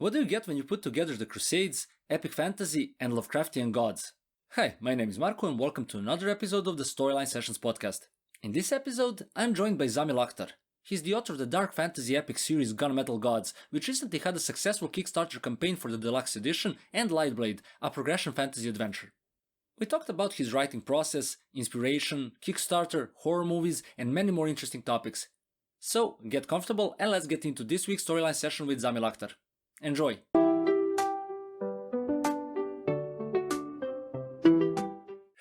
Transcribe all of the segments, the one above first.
What do you get when you put together the Crusades, epic fantasy, and Lovecraftian gods? Hi, my name is Marco and welcome to another episode of the Storyline Sessions podcast. In this episode, I'm joined by Zamil Akhtar. He's the author of the dark fantasy epic series Gunmetal Gods, which recently had a successful Kickstarter campaign for the deluxe edition, and Lightblade, a progression fantasy adventure. We talked about his writing process, inspiration, Kickstarter, horror movies, and many more interesting topics. So, get comfortable and let's get into this week's Storyline Session with Zamil Akhtar. Enjoy!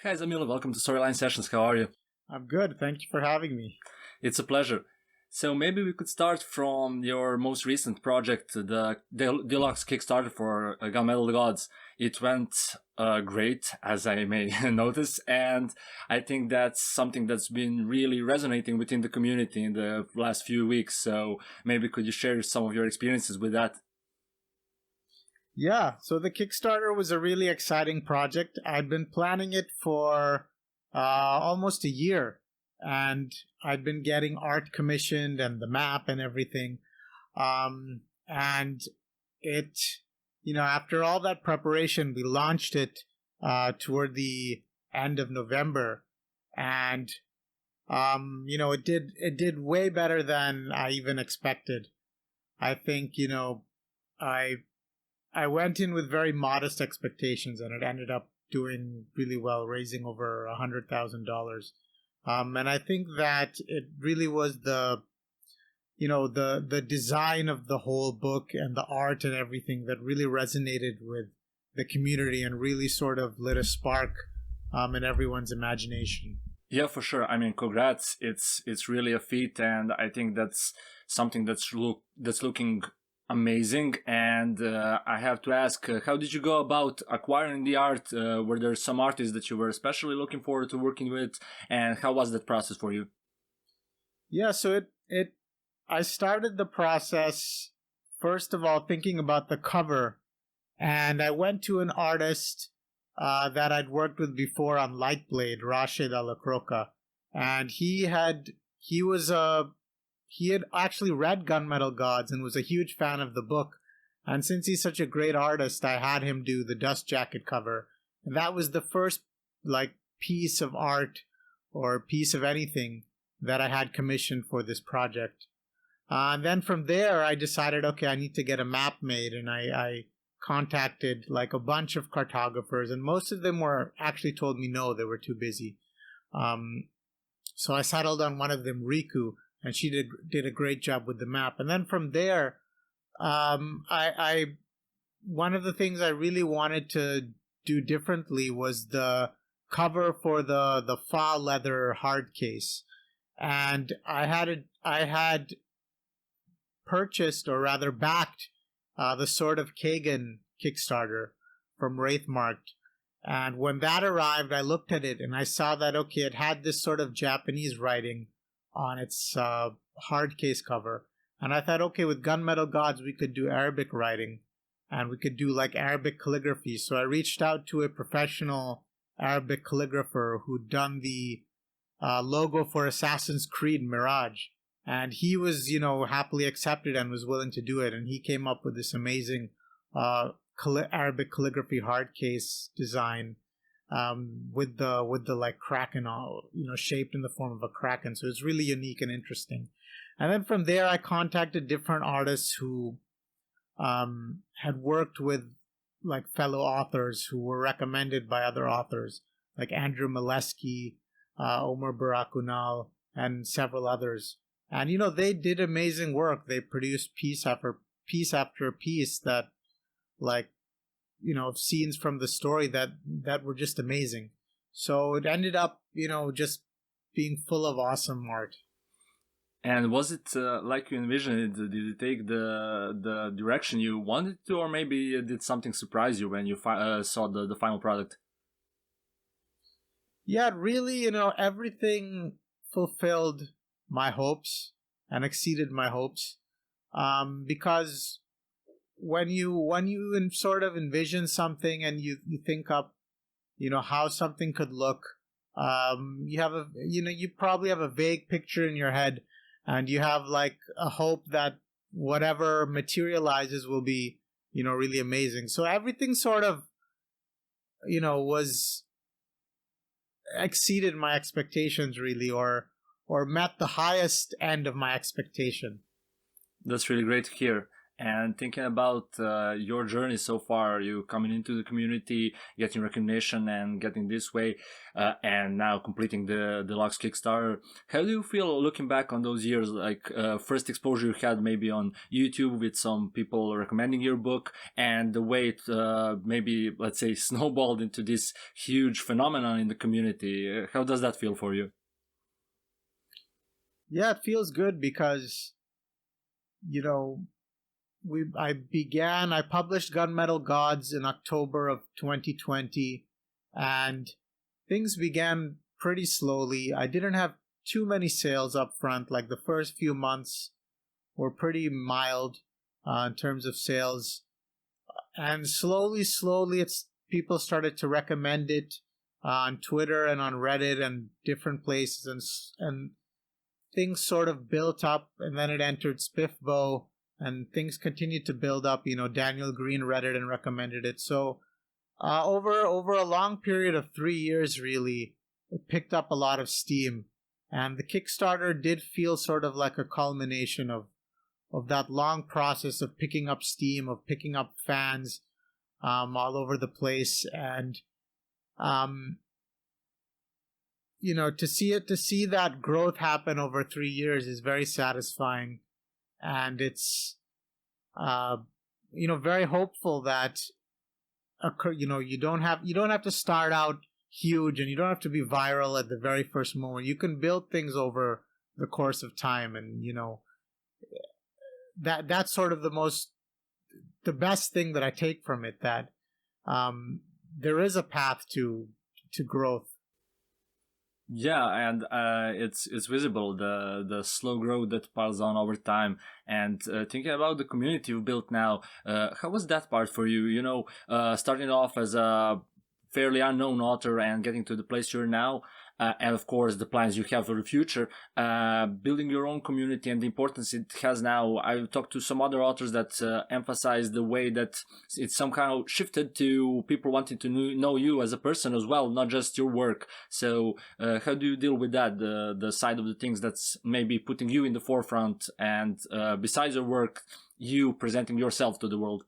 Hi Zamil, welcome to Storyline Sessions, how are you? I'm good, thank you for having me. It's a pleasure. So maybe we could start from your most recent project, the deluxe Kickstarter for Gunmetal Gods. It went great, as I may notice, and I think that's something that's been really resonating within the community in the last few weeks. So maybe could you share some of your experiences with that? Yeah, so the Kickstarter was a really exciting project. I'd been planning it for almost a year, and I'd been getting art commissioned and the map and everything. And it, after all that preparation, we launched it toward the end of November. And, it did way better than I even expected. I think, I went in with very modest expectations, and it ended up doing really well, raising over $100,000. And I think that it really was the design of the whole book and the art and everything that really resonated with the community and really sort of lit a spark in everyone's imagination. Yeah, for sure. I mean, congrats. It's really a feat, and I think that's something that's looking amazing. And I have to ask, how did you go about acquiring the art? Were there some artists that you were especially looking forward to working with, and how was that process for you? Yeah, so I started the process first of all thinking about the cover, and I went to an artist that I'd worked with before on Lightblade, Rashid Alakroka, and he had actually read Gunmetal Gods and was a huge fan of the book. And since he's such a great artist, I had him do the dust jacket cover. And that was the first piece of art or piece of anything that I had commissioned for this project. And then from there, I decided, okay, I need to get a map made. And I contacted a bunch of cartographers, and most of them actually told me no, they were too busy. So I settled on one of them, Riku, and she did a great job with the map. And then from there, one of the things I really wanted to do differently was the cover for the faux leather hard case. And I had purchased, or rather backed, the Sword of Kagan Kickstarter from Wraithmarked. And when that arrived, I looked at it and I saw that, okay, it had this sort of Japanese writing on its hard case cover. And I thought, okay, with Gunmetal Gods, we could do Arabic writing and we could do Arabic calligraphy. So I reached out to a professional Arabic calligrapher who'd done the logo for Assassin's Creed Mirage. And he was, happily accepted and was willing to do it. And he came up with this amazing Arabic calligraphy hard case design with the kraken, shaped in the form of a kraken. So it's really unique and interesting. And then from there, I contacted different artists who had worked with fellow authors who were recommended by other authors, like Andrew Molesky, Omar Barakunal, and several others. And, they did amazing work. They produced piece after piece that, scenes from the story that were just amazing. So it ended up, just being full of awesome art. And was it like you envisioned it? Did it take the direction you wanted to, or maybe did something surprise you when you saw the final product? Yeah, really, everything fulfilled my hopes and exceeded my hopes. Because when you sort of envision something and you think up, how something could look, you probably have a vague picture in your head, and you have a hope that whatever materializes will be really amazing. So everything sort of, was exceeded my expectations really, or met the highest end of my expectation. That's really great to hear. And thinking about your journey so far, you coming into the community, getting recognition and getting this way, and now completing the deluxe Kickstarter. How do you feel looking back on those years? Like first exposure you had maybe on YouTube with some people recommending your book, and the way it maybe, let's say, snowballed into this huge phenomenon in the community. How does that feel for you? Yeah, it feels good because, I published Gunmetal Gods in October of 2020, and things began pretty slowly. I didn't have too many sales up front. Like the first few months were pretty mild in terms of sales. And slowly, people started to recommend it on Twitter and on Reddit and different places, and things sort of built up, and then it entered Spiffbo, and things continued to build up. Daniel Green read it and recommended it. So over a long period of 3 years, really, it picked up a lot of steam. And the Kickstarter did feel sort of like a culmination of that long process of picking up steam, of picking up fans all over the place. And to see that growth happen over 3 years is very satisfying. And it's, very hopeful that, you don't have to start out huge, and you don't have to be viral at the very first moment. You can build things over the course of time, and that's sort of the best thing that I take from it. That there is a path to growth. Yeah, and it's visible the slow growth that piles on over time. And thinking about the community you've built now, how was that part for you? Starting off as a fairly unknown author and getting to the place you're now, and of course the plans you have for the future, building your own community and the importance it has now. I've talked to some other authors that emphasize the way that it's somehow shifted to people wanting to know you as a person as well, not just your work. So how do you deal with that, the side of the things that's maybe putting you in the forefront, and besides your work, you presenting yourself to the world?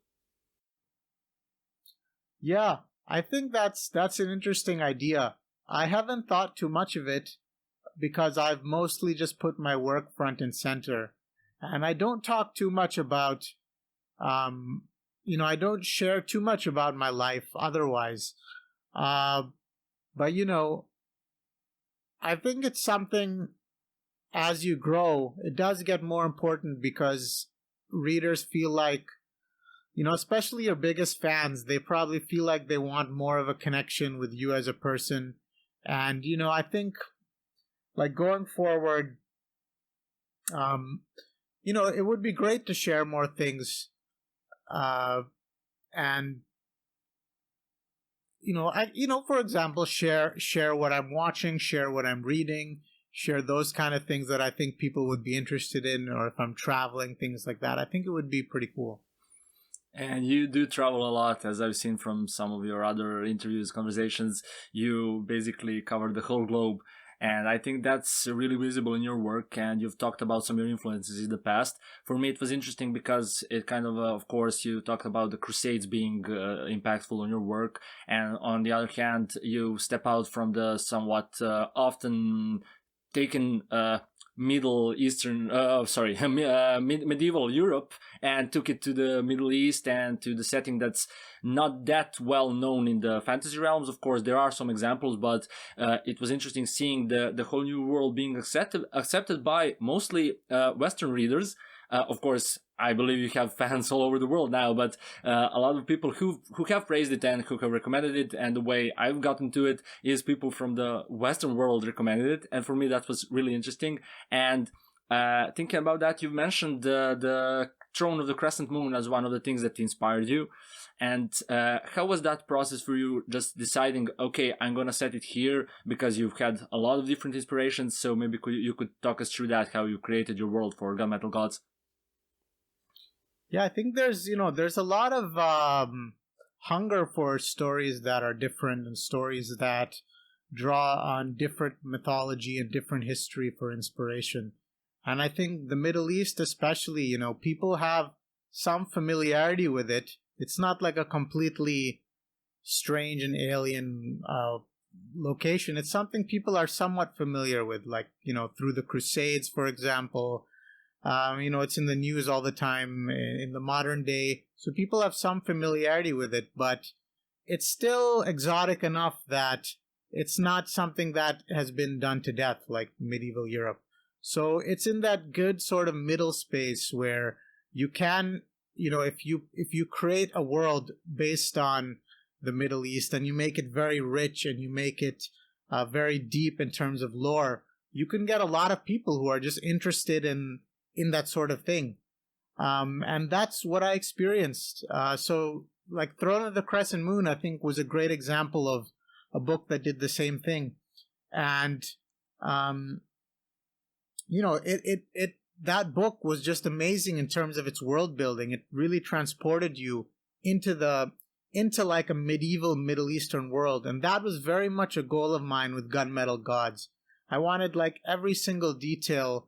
Yeah, I think that's an interesting idea. I haven't thought too much of it because I've mostly just put my work front and center. And I don't talk too much about, I don't share too much about my life otherwise. But, I think it's something, as you grow, it does get more important because readers feel like, especially your biggest fans, they probably feel like they want more of a connection with you as a person. And, I think, like, going forward, it would be great to share more things. And, for example, share what I'm watching, share what I'm reading, share those kind of things that I think people would be interested in, or if I'm traveling, things like that. I think it would be pretty cool. And you do travel a lot, as I've seen from some of your other interviews, conversations. You basically cover the whole globe. And I think that's really visible in your work. And you've talked about some of your influences in the past. For me, it was interesting because it kind of course, you talked about the Crusades being impactful on your work. And on the other hand, you step out from the somewhat often taken medieval Europe and took it to the Middle East and to the setting that's not that well known in the fantasy realms. Of course, there are some examples, but it was interesting seeing the whole new world being accepted by mostly Western readers. Of course, I believe you have fans all over the world now, but a lot of people who have praised it and who have recommended it, and the way I've gotten to it is people from the Western world recommended it, and for me that was really interesting. And thinking about that, you mentioned the Throne of the Crescent Moon as one of the things that inspired you. And how was that process for you, just deciding, okay, I'm going to set it here, because you've had a lot of different inspirations, so maybe you could talk us through that, how you created your world for Gunmetal Gods? Yeah, I think there's a lot of hunger for stories that are different and stories that draw on different mythology and different history for inspiration. And I think the Middle East, especially, people have some familiarity with it. It's not like a completely strange and alien location. It's something people are somewhat familiar with, like, through the Crusades, for example. It's in the news all the time in the modern day. So people have some familiarity with it, but it's still exotic enough that it's not something that has been done to death like medieval Europe. So it's in that good sort of middle space where you can, if you create a world based on the Middle East and you make it very rich and you make it very deep in terms of lore, you can get a lot of people who are just interested in that sort of thing. And that's what I experienced. So, like Throne of the Crescent Moon, I think was a great example of a book that did the same thing. And, it that book was just amazing in terms of its world building. It really transported you into like a medieval Middle Eastern world. And that was very much a goal of mine with Gunmetal Gods. I wanted like every single detail,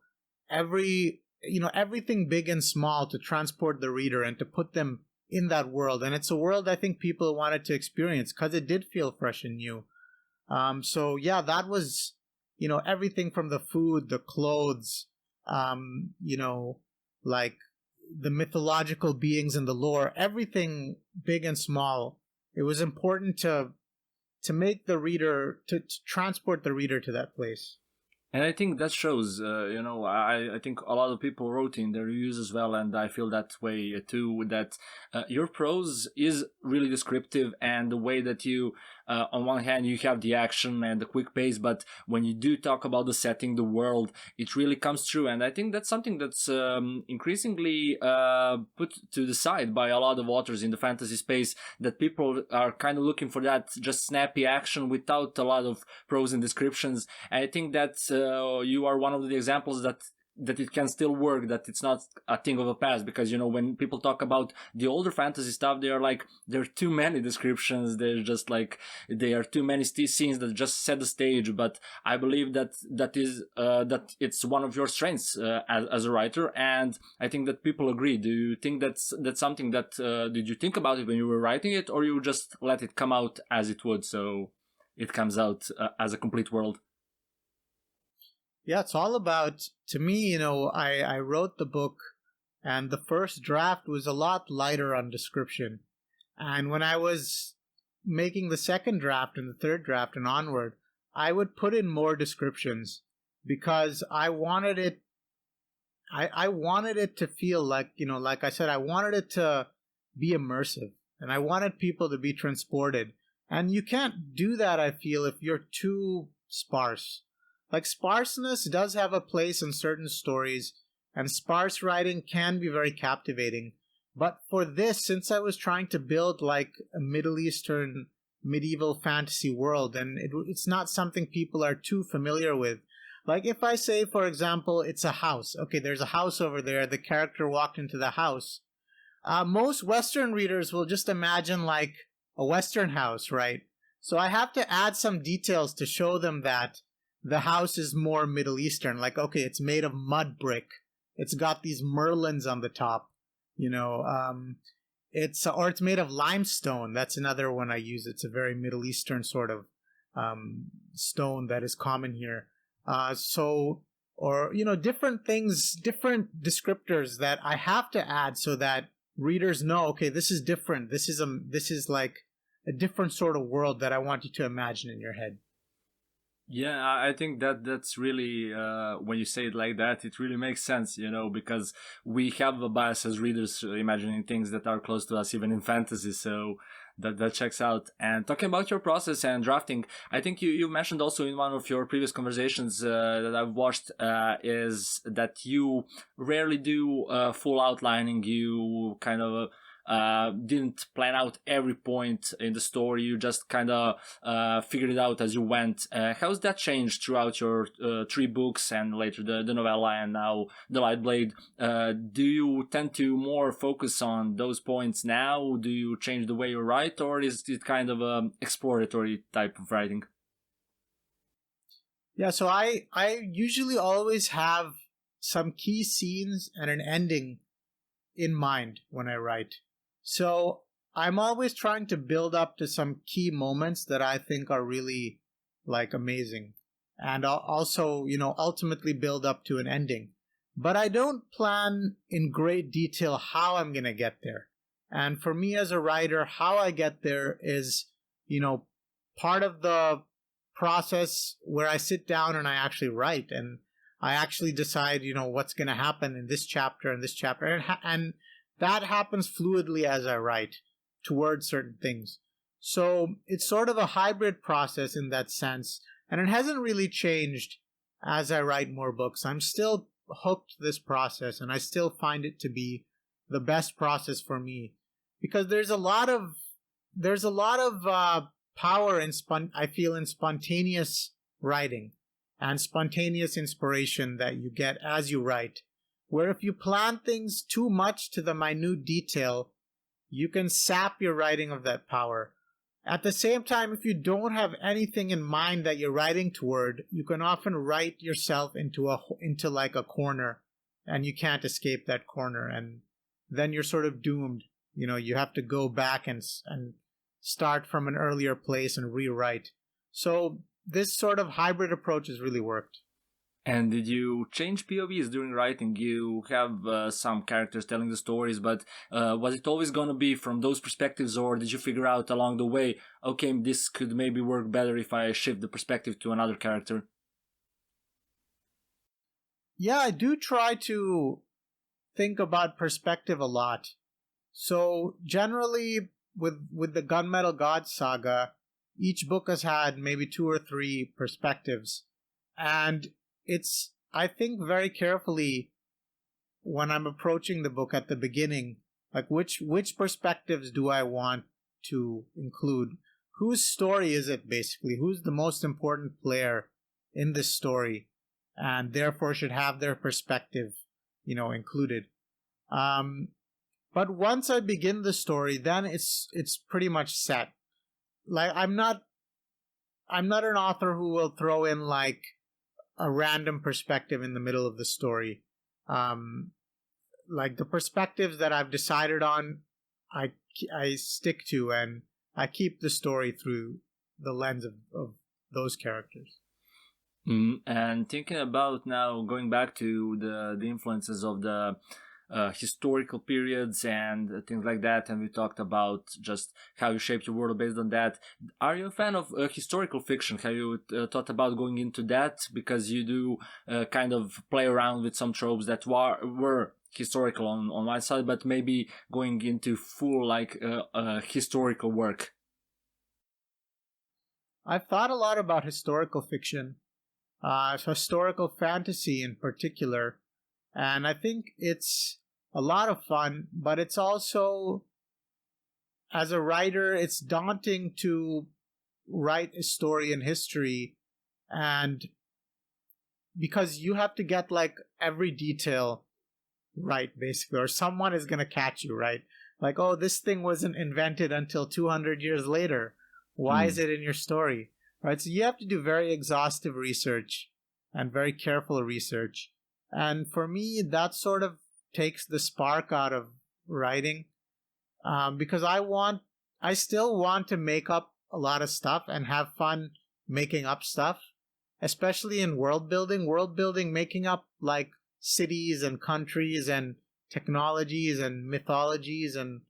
everything big and small to transport the reader and to put them in that world. And it's a world I think people wanted to experience because it did feel fresh and new. So yeah, that was, everything from the food, the clothes, like the mythological beings and the lore, everything big and small. It was important to make the reader, to transport the reader to that place. And I think that shows, I think a lot of people wrote in their reviews as well, and I feel that way too, that your prose is really descriptive, and the way that you, on one hand, you have the action and the quick pace, but when you do talk about the setting, the world, it really comes true. And I think that's something that's increasingly put to the side by a lot of authors in the fantasy space, that people are kind of looking for that just snappy action without a lot of prose and descriptions. And I think that you are one of the examples that it can still work, that it's not a thing of the past. Because when people talk about the older fantasy stuff, they are like, there are too many descriptions, there's just like, there are too many scenes that just set the stage. But I believe that it's one of your strengths as a writer, and I think that people agree. Do you think that's something that did you think about it when you were writing it, or you just let it come out as it would, so it comes out as a complete world? Yeah, it's all about, to me, I wrote the book and the first draft was a lot lighter on description. And when I was making the second draft and the third draft and onward, I would put in more descriptions because I wanted it to feel like, like I said, I wanted it to be immersive and I wanted people to be transported. And you can't do that, I feel, if you're too sparse. Like, sparseness does have a place in certain stories, and sparse writing can be very captivating. But for this, since I was trying to build like a Middle Eastern medieval fantasy world, and it's not something people are too familiar with. Like if I say, for example, it's a house. Okay, there's a house over there. The character walked into the house. Most Western readers will just imagine like a Western house, right? So I have to add some details to show them that the house is more Middle Eastern. Like, okay, it's made of mud brick. It's got these merlins on the top. It's made of limestone. That's another one I use. It's a very Middle Eastern sort of stone that is common here. Different things, different descriptors that I have to add so that readers know, okay, this is different. This is like a different sort of world that I want you to imagine in your head. Yeah, I think that's really, when you say it like that, it really makes sense, because we have a bias as readers imagining things that are close to us, even in fantasy, so that checks out. And talking about your process and drafting, I think you mentioned also in one of your previous conversations that I've watched, is that you rarely do full outlining. You kind of didn't plan out every point in the story. You just kind of figured it out as you went. How's that changed throughout your 3 books and later the novella and now the Lightblade? Do you tend to more focus on those points now? Do you change the way you write, or is it kind of a exploratory type of writing? Yeah, so I usually always have some key scenes and an ending in mind when I write. So I'm always trying to build up to some key moments that I think are really like amazing, and also, ultimately build up to an ending. But I don't plan in great detail how I'm going to get there. And for me as a writer, how I get there is, part of the process where I sit down and I actually write, and I actually decide, what's going to happen in this chapter and this chapter. And that happens fluidly as I write towards certain things. So it's sort of a hybrid process in that sense. And it hasn't really changed as I write more books. I'm still hooked to this process, and I still find it to be the best process for me, because there's a lot of power I feel in spontaneous writing and spontaneous inspiration that you get as you write, where if you plan things too much to the minute detail, you can sap your writing of that power. At the same time, if you don't have anything in mind that you're writing toward, you can often write yourself into like a corner, and you can't escape that corner, and then you're sort of doomed. You have to go back and start from an earlier place and rewrite. So this sort of hybrid approach has really worked. And did you change POVs during writing? You have some characters telling the stories, but was it always going to be from those perspectives, or did you figure out along the way, okay, this could maybe work better if I shift the perspective to another character? Yeah, I do try to think about perspective a lot. So generally, with the Gunmetal Gods saga, each book has had maybe 2 or 3 perspectives. And I think very carefully when I'm approaching the book at the beginning, like which perspectives do I want to include? Whose story is it, basically? Who's the most important player in this story, and therefore should have their perspective, included. But once I begin the story, then it's pretty much set. Like I'm not an author who will throw in like a random perspective in the middle of the story. Like the perspectives that I've decided on, I stick to, and I keep the story through the lens of those characters. And thinking about now, going back to the influences of the historical periods and things like that, and we talked about just how you shaped your world based on that. Are you a fan of historical fiction? Have you thought about going into that? Because you do kind of play around with some tropes that were historical on one side, but maybe going into full like historical work. I've thought a lot about historical fiction, historical fantasy in particular. And I think it's a lot of fun, but it's also, as a writer, it's daunting to write a story in history, and because you have to get like every detail right, basically, or someone is going to catch you, right? Like, oh, this thing wasn't invented until 200 years later. Why is it in your story? Right? So you have to do very exhaustive research and very careful research. And for me, that sort of takes the spark out of writing, because I still want to make up a lot of stuff and have fun making up stuff, especially in world building, making up like cities and countries and technologies and mythologies, and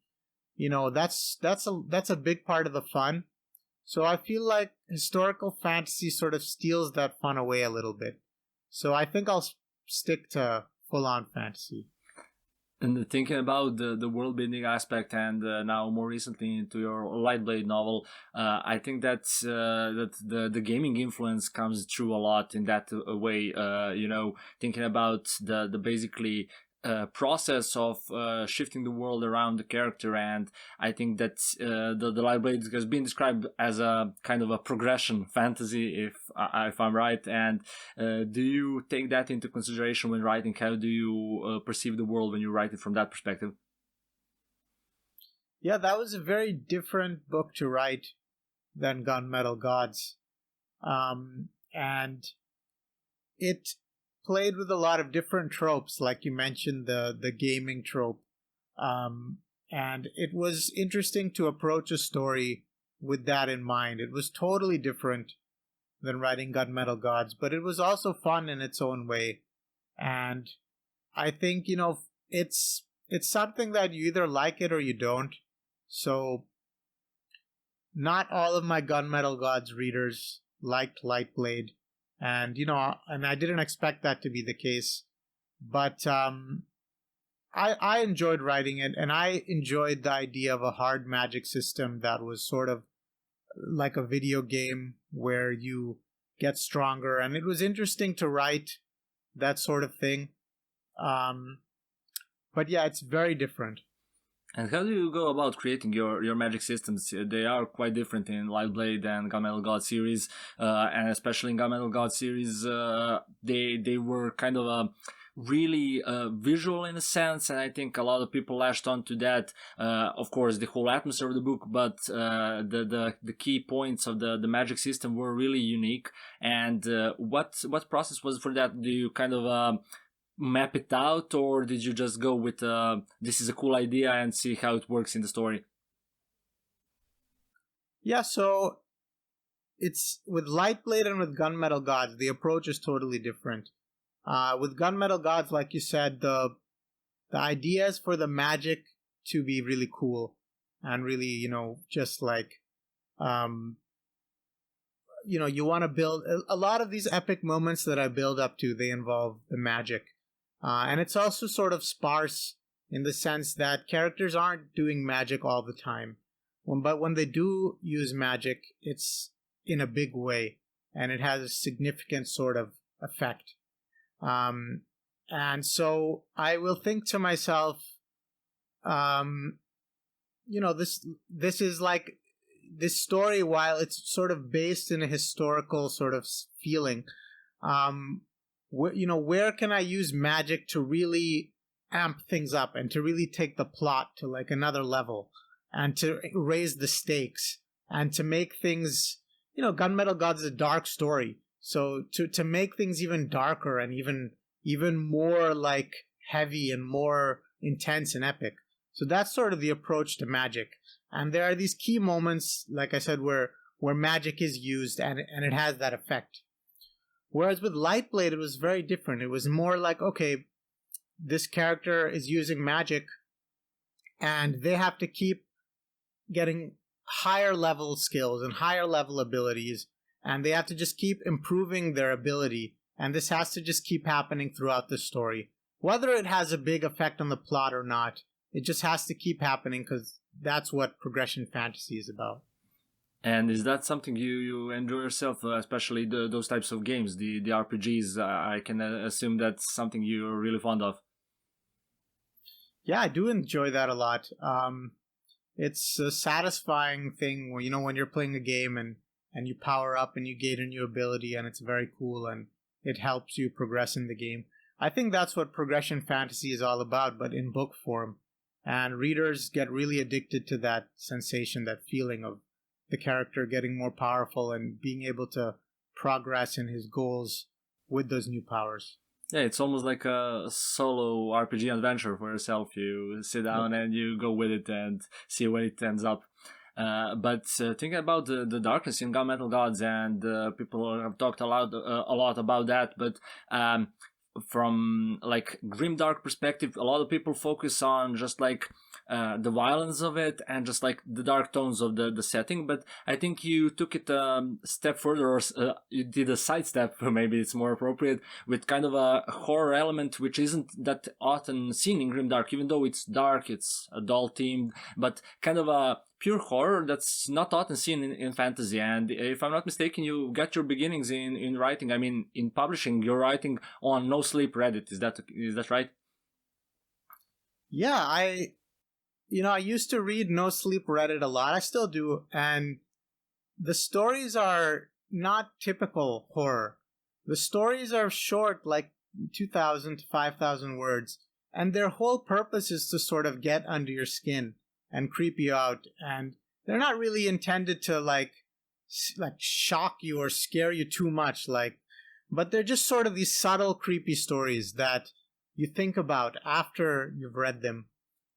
that's a big part of the fun. So I feel like historical fantasy sort of steals that fun away a little bit. So I think I'll stick to full-on fantasy. And thinking about the world building aspect, and now more recently into your Lightblade novel, I think that's that the gaming influence comes through a lot in that way. Thinking about the basically process of shifting the world around the character, and I think that the Lightblade has been described as a kind of a progression fantasy, if I'm right. And do you take that into consideration when writing? How do you perceive the world when you write it from that perspective? Yeah, that was a very different book to write than Gunmetal Gods. And it played with a lot of different tropes, like you mentioned, the gaming trope. And it was interesting to approach a story with that in mind. It was totally different than writing Gunmetal Gods, but it was also fun in its own way. And I think, it's something that you either like it or you don't. So not all of my Gunmetal Gods readers liked Lightblade, and I didn't expect that to be the case. But I enjoyed writing it, and I enjoyed the idea of a hard magic system that was sort of like a video game where you get stronger, and it was interesting to write that sort of thing. But yeah, it's very different. And how do you go about creating your magic systems? They are quite different in Lightblade and Gunmetal God series, and especially in Gunmetal God series, they were kind of a really visual in a sense, and I think a lot of people latched on to that. Of course, the whole atmosphere of the book, but the key points of the magic system were really unique. And what process was for that? Do you kind of map it out, or did you just go with this is a cool idea and see how it works in the story? Yeah, so it's with Lightblade and with Gunmetal Gods, the approach is totally different. With Gunmetal Gods, like you said, the idea is for the magic to be really cool and really, just like, you want to build a lot of these epic moments that I build up to, they involve the magic. And it's also sort of sparse in the sense that characters aren't doing magic all the time. But when they do use magic, it's in a big way, and it has a significant sort of effect. And so I will think to myself, this is like this story, while it's sort of based in a historical sort of feeling, where can I use magic to really amp things up and to really take the plot to like another level and to raise the stakes and to make things, Gunmetal Gods is a dark story. So to make things even darker and even more like heavy and more intense and epic. So that's sort of the approach to magic. And there are these key moments, like I said, where magic is used and it has that effect. Whereas with Lightblade, it was very different. It was more like, okay, this character is using magic and they have to keep getting higher level skills and higher level abilities, and they have to just keep improving their ability. And this has to just keep happening throughout the story. Whether it has a big effect on the plot or not, it just has to keep happening because that's what progression fantasy is about. And is that something you enjoy yourself, especially those types of games, the RPGs? I can assume that's something you're really fond of. Yeah, I do enjoy that a lot. It's a satisfying thing when you're playing a game and you power up and you gain a new ability, and it's very cool and it helps you progress in the game. I think that's what progression fantasy is all about, but in book form. And readers get really addicted to that sensation, that feeling of the character getting more powerful and being able to progress in his goals with those new powers. Yeah, it's almost like a solo RPG adventure for yourself. You sit down and you go with it and see where it ends up. But thinking about the darkness in Gunmetal Gods, and people have talked a lot about that, but from like Grimdark perspective, a lot of people focus on just like the violence of it and just like the dark tones of the setting. But I think you took it a step further, or you did a sidestep, maybe it's more appropriate, with kind of a horror element which isn't that often seen in Grimdark, even though it's dark, it's adult themed, but kind of a pure horror that's not often seen in fantasy. And if I'm not mistaken, you got your beginnings in writing, I mean in publishing. You're writing on No Sleep Reddit, is that right? Yeah, I used to read No Sleep Reddit a lot. I still do, and the stories are not typical horror. The stories are short, like 2,000 to 5,000 words, and their whole purpose is to sort of get under your skin and creep you out. And they're not really intended to like shock you or scare you too much, but they're just sort of these subtle, creepy stories that you think about after you've read them.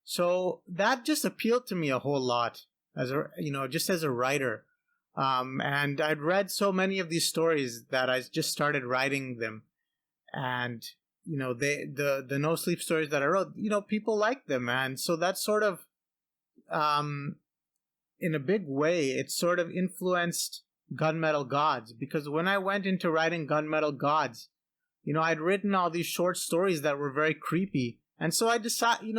So that just appealed to me a whole lot just as a writer. And I'd read so many of these stories that I just started writing them. And, the no sleep stories that I wrote, people like them. And so that sort of, in a big way, it sort of influenced Gunmetal Gods, because when I went into writing Gunmetal Gods, I'd written all these short stories that were very creepy. And so I decided,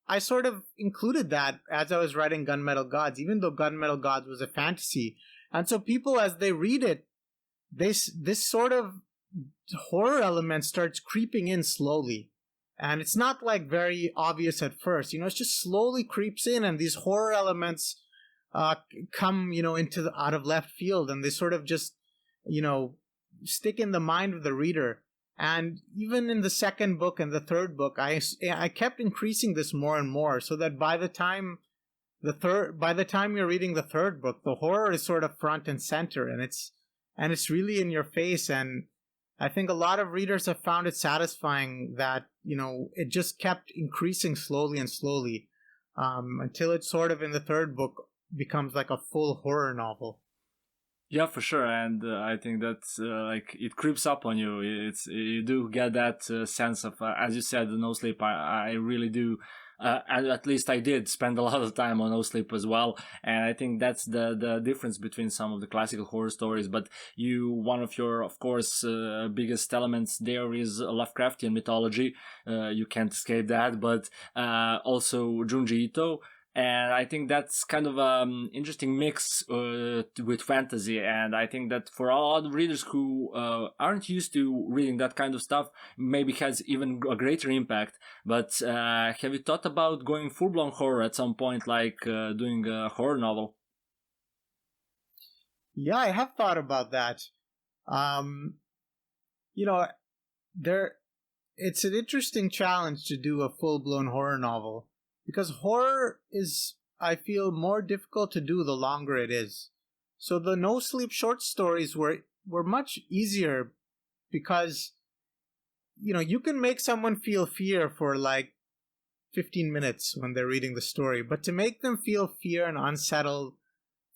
I sort of included that as I was writing Gunmetal Gods, even though Gunmetal Gods was a fantasy. And so people, as they read it, this sort of horror element starts creeping in slowly. And it's not like very obvious at first, it just slowly creeps in, and these horror elements come, out of left field, and they sort of just, stick in the mind of the reader. And even in the second book and the third book, I kept increasing this more and more, so that by the time you're reading the third book, the horror is sort of front and center, and it's really in your face. And I think a lot of readers have found it satisfying that, it just kept increasing slowly and slowly, until it sort of in the third book becomes like a full horror novel. Yeah, for sure, and I think that's like it creeps up on you. You do get that sense of, as you said, no sleep. I really do. At least I did spend a lot of time on no sleep as well, and I think that's the difference between some of the classical horror stories. But one of your, of course, biggest elements there is Lovecraftian mythology. You can't escape that, but also Junji Ito. And I think that's kind of an interesting mix with fantasy. And I think that for all the readers who aren't used to reading that kind of stuff, maybe has even a greater impact. But have you thought about going full-blown horror at some point, like doing a horror novel? Yeah, I have thought about that. You know, it's an interesting challenge to do a full-blown horror novel, because horror is, I feel, more difficult to do the longer it is. So the no sleep short stories were much easier, because you can make someone feel fear for like 15 minutes when they're reading the story, but to make them feel fear and unsettled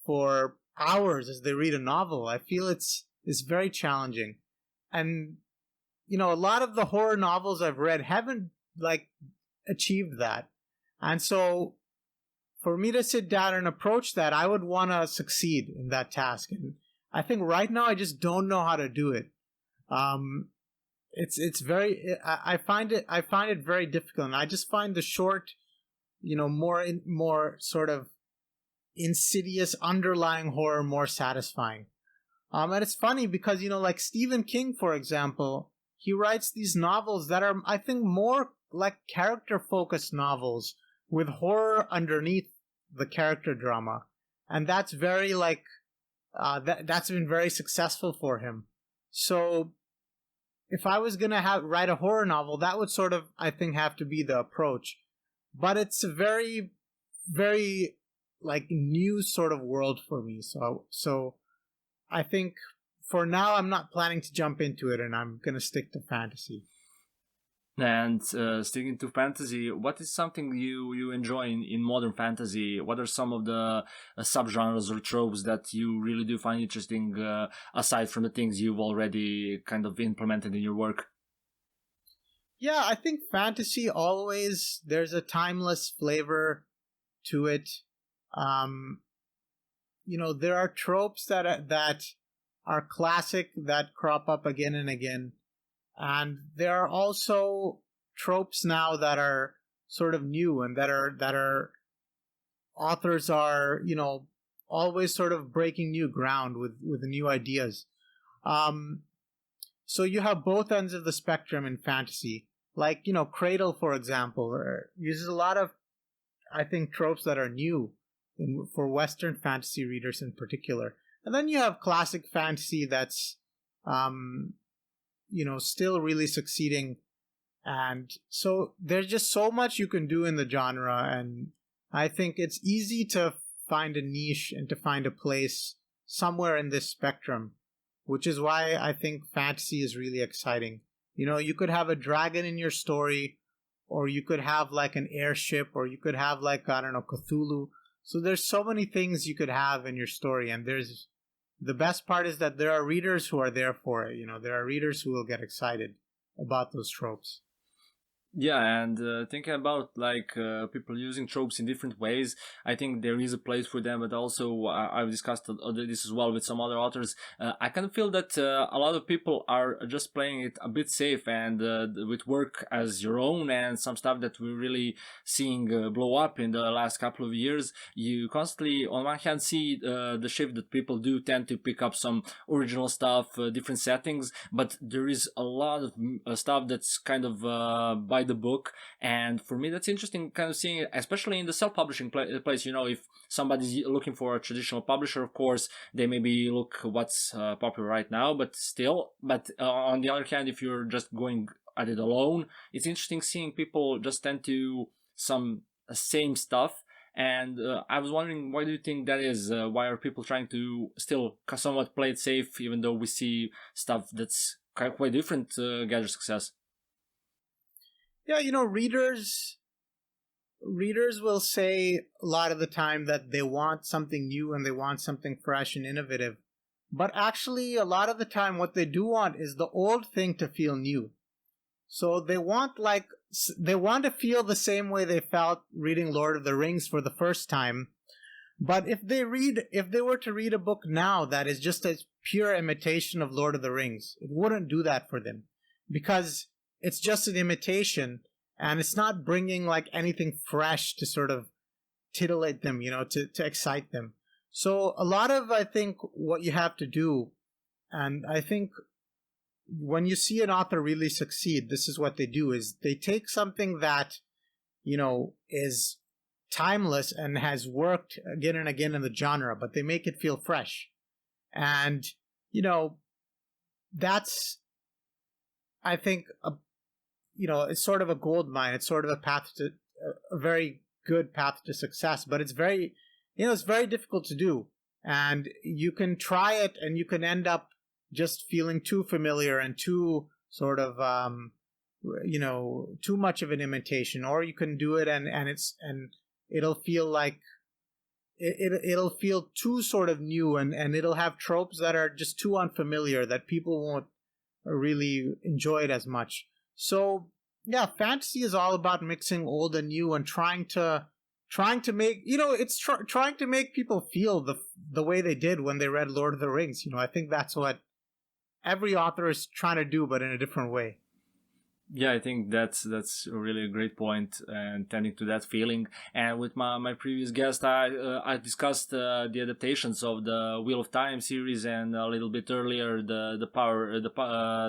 for hours as they read a novel, I feel it's very challenging. And a lot of the horror novels I've read haven't like achieved that. And so for me to sit down and approach that, I would want to succeed in that task. And I think right now I just don't know how to do it. It's very, I find it very difficult. And I just find the short, more sort of insidious underlying horror more satisfying. And it's funny because, like Stephen King, for example, he writes these novels that are, I think, more like character-focused novels with horror underneath the character drama. And that's very that's been very successful for him. So if I was going to write a horror novel, that would sort of, I think, have to be the approach. But it's a very, very new sort of world for me. So I think for now I'm not planning to jump into it, and I'm going to stick to fantasy. And sticking to fantasy, what is something you enjoy in modern fantasy? What are some of the subgenres or tropes that you really do find interesting, aside from the things you've already kind of implemented in your work? Yeah, I think fantasy always, there's a timeless flavor to it. There are tropes that are classic, that crop up again and again. And there are also tropes now that are sort of new, and that are authors are, always sort of breaking new ground with new ideas. So you have both ends of the spectrum in fantasy. Like, Cradle, for example, uses a lot of, I think, tropes that are new for Western fantasy readers in particular. And then you have classic fantasy that's, still really succeeding. And so there's just so much you can do in the genre. And I think it's easy to find a niche and to find a place somewhere in this spectrum, which is why I think fantasy is really exciting. You could have a dragon in your story, or you could have like an airship, or you could have like, I don't know, Cthulhu. So there's so many things you could have in your story, and the best part is that there are readers who are there for it. There are readers who will get excited about those tropes. Yeah, and thinking about like people using tropes in different ways, I think there is a place for them. But also, I've discussed this as well with some other authors. I kind of feel that a lot of people are just playing it a bit safe and with work as your own, and some stuff that we're really seeing blow up in the last couple of years. You constantly, on one hand, see the shift that people do tend to pick up some original stuff, different settings, but there is a lot of stuff that's kind of by the book. And for me, that's interesting, kind of seeing it, especially in the self-publishing place. If somebody's looking for a traditional publisher, of course they maybe look what's popular right now, but on the other hand, if you're just going at it alone, it's interesting seeing people just tend to some same stuff. And I was wondering, why do you think that is? Why are people trying to still somewhat play it safe, even though we see stuff that's quite different gather success? Yeah, readers will say a lot of the time that they want something new and they want something fresh and innovative. But actually, a lot of the time, what they do want is the old thing to feel new. So they want to feel the same way they felt reading Lord of the Rings for the first time. But if they were to read a book now that is just a pure imitation of Lord of the Rings, it wouldn't do that for them, because it's just an imitation, and it's not bringing like anything fresh to sort of titillate them, to excite them. So a lot of, I think, what you have to do, and I think when you see an author really succeed, this is what they do, is they take something that, is timeless and has worked again and again in the genre, but they make it feel fresh. And, that's, I think, it's sort of a gold mine. It's sort of a very good path to success, but it's very difficult to do. And you can try it and you can end up just feeling too familiar and too sort of, too much of an imitation, or you can do it and it'll feel like it'll feel too sort of new, and it'll have tropes that are just too unfamiliar that people won't really enjoy it as much. So yeah, fantasy is all about mixing old and new and trying to make, trying to make people feel the way they did when they read Lord of the Rings. I think that's what every author is trying to do, but in a different way. Yeah, I think that's really a great point, and tending to that feeling. And with my previous guest, I discussed the adaptations of the Wheel of Time series, and a little bit earlier the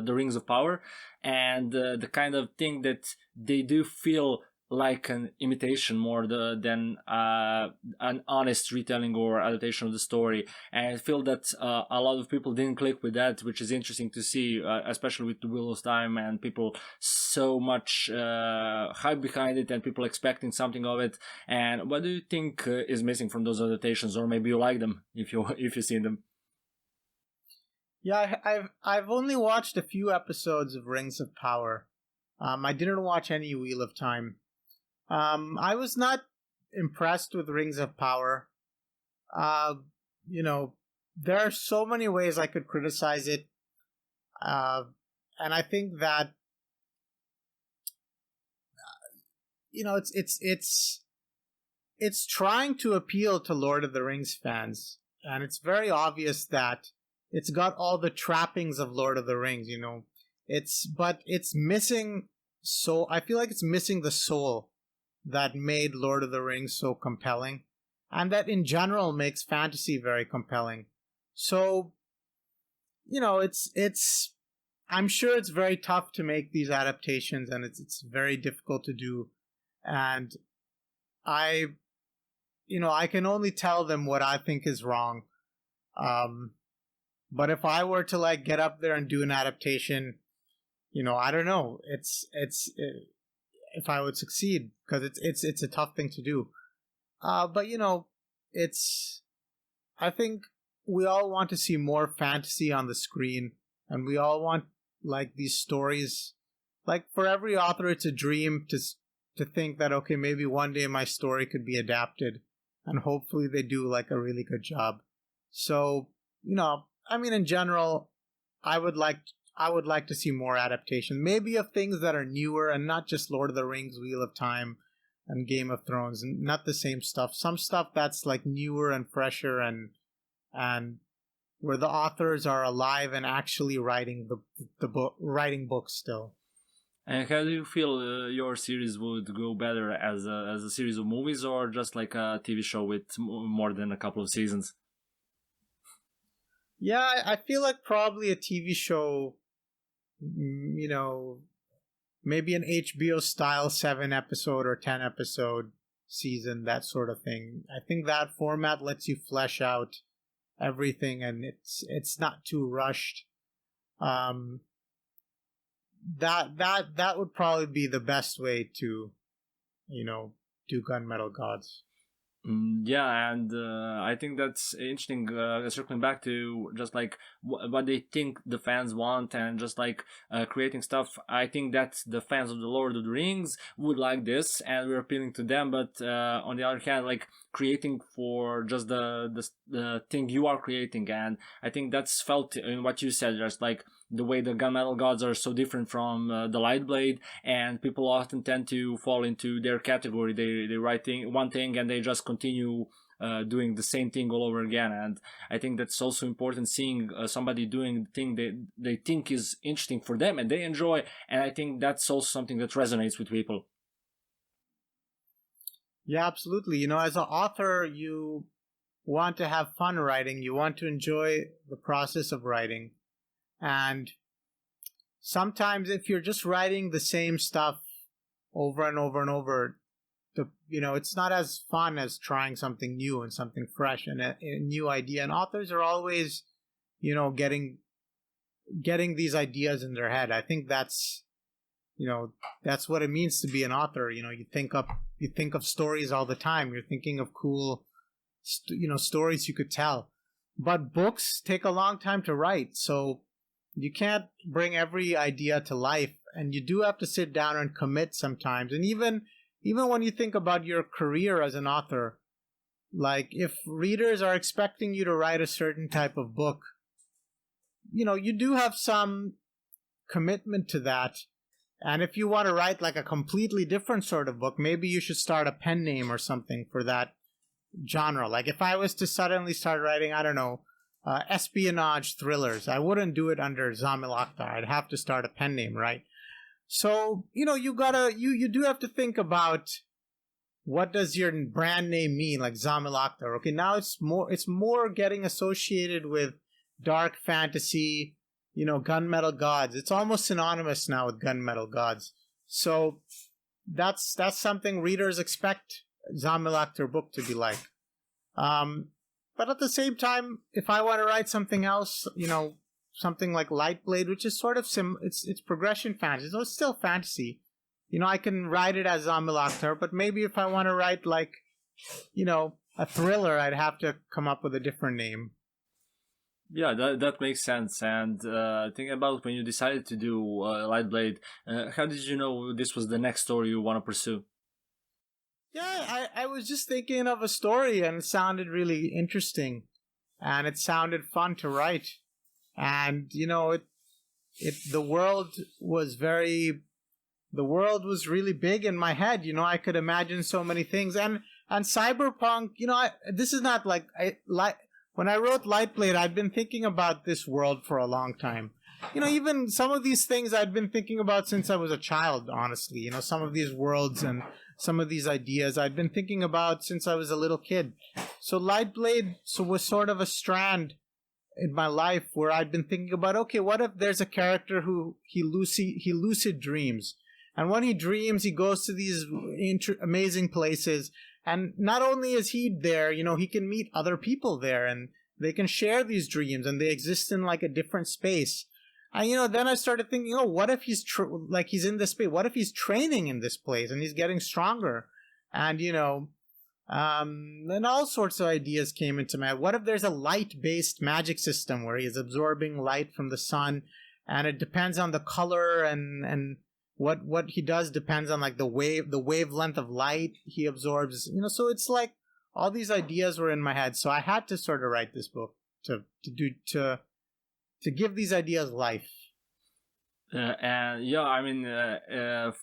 Rings of Power, and the kind of thing that they do feel like an imitation more than an honest retelling or adaptation of the story. And I feel that a lot of people didn't click with that, which is interesting to see, especially with the Wheel of Time and people so much hype behind it and people expecting something of it. And what do you think is missing from those adaptations, or maybe you like them if you've seen them? Yeah, I've only watched a few episodes of Rings of Power. I didn't watch any Wheel of Time. I was not impressed with Rings of Power. There are so many ways I could criticize it. And I think that, it's trying to appeal to Lord of the Rings fans. And it's very obvious that it's got all the trappings of Lord of the Rings, but it's missing, I feel like it's missing the soul that made Lord of the Rings so compelling, and that in general makes fantasy very compelling. So, I'm sure it's very tough to make these adaptations, and it's very difficult to do. And I can only tell them what I think is wrong. But if I were to like get up there and do an adaptation, I don't know. It's if I would succeed, because it's a tough thing to do. But I think we all want to see more fantasy on the screen, and we all want like these stories. Like for every author, it's a dream to think that, okay, maybe one day my story could be adapted, and hopefully they do like a really good job. So, in general, I would like to see more adaptation, maybe of things that are newer and not just Lord of the Rings, Wheel of Time, and Game of Thrones, and not the same stuff. Some stuff that's like newer and fresher, and where the authors are alive and actually writing the book, writing books still. And how do you feel your series would go better as a series of movies, or just like a TV show with more than a couple of seasons? Yeah, I feel like probably a TV show, maybe an HBO style 7-episode or 10-episode season, that sort of thing. I think that format lets you flesh out everything, and it's not too rushed. That would probably be the best way to, do Gunmetal Gods. Yeah, and I think that's interesting. Circling back to just like what they think the fans want, and just like creating stuff. I think that the fans of the Lord of the Rings would like this, and we're appealing to them. But on the other hand, like creating for just the thing you are creating, and I think that's felt in what you said. Just like the way the Gunmetal Gods are so different from the Lightblade, and people often tend to fall into their category. They write one thing and they just continue doing the same thing all over again. And I think that's also important, seeing somebody doing the thing they think is interesting for them and they enjoy. And I think that's also something that resonates with people. Yeah, absolutely. As an author, you want to have fun writing. You want to enjoy the process of writing. And sometimes if you're just writing the same stuff over and over and over, it's not as fun as trying something new and something fresh and a new idea. And authors are always, getting these ideas in their head. I think that's what it means to be an author. You think of stories all the time. You're thinking of cool, stories you could tell. But books take a long time to write, so you can't bring every idea to life, and you do have to sit down and commit sometimes. And even when you think about your career as an author, like if readers are expecting you to write a certain type of book, you do have some commitment to that. And if you want to write like a completely different sort of book, maybe you should start a pen name or something for that genre. Like if I was to suddenly start writing, I don't know, espionage thrillers, I wouldn't do it under Zamil Akhtar. I'd have to start a pen name, right? So, you do have to think about, what does your brand name mean, like Zamil Akhtar? Okay, now it's more getting associated with dark fantasy, Gunmetal Gods. It's almost synonymous now with Gunmetal Gods. So that's something readers expect Zamil Akhtar book to be like. But at the same time, if I want to write something else, something like Lightblade, which is sort of it's progression fantasy, so it's still fantasy. I can write it as Zamil Akhtar, but maybe if I want to write like, a thriller, I'd have to come up with a different name. Yeah, that makes sense. And thinking about when you decided to do Lightblade, how did you know this was the next story you want to pursue? Yeah, I was just thinking of a story, and it sounded really interesting, and it sounded fun to write. And the world was really big in my head. I could imagine so many things, and cyberpunk. This is not like when I wrote Lightblade, I'd been thinking about this world for a long time. Even some of these things I'd been thinking about since I was a child, honestly. Some of these worlds and some of these ideas I'd been thinking about since I was a little kid. So Lightblade was sort of a strand in my life where I'd been thinking about, okay, what if there's a character who he lucid dreams, and when he dreams, he goes to these amazing places, and not only is he there, he can meet other people there, and they can share these dreams, and they exist in like a different space. And then I started thinking, what if he's he's in this space? What if he's training in this place and he's getting stronger? And and all sorts of ideas came into my head. What if there's a light-based magic system where he's absorbing light from the sun, and it depends on the color, and what he does depends on like the wavelength of light he absorbs. So it's like all these ideas were in my head. So I had to sort of write this book to give these ideas life. And yeah, I mean,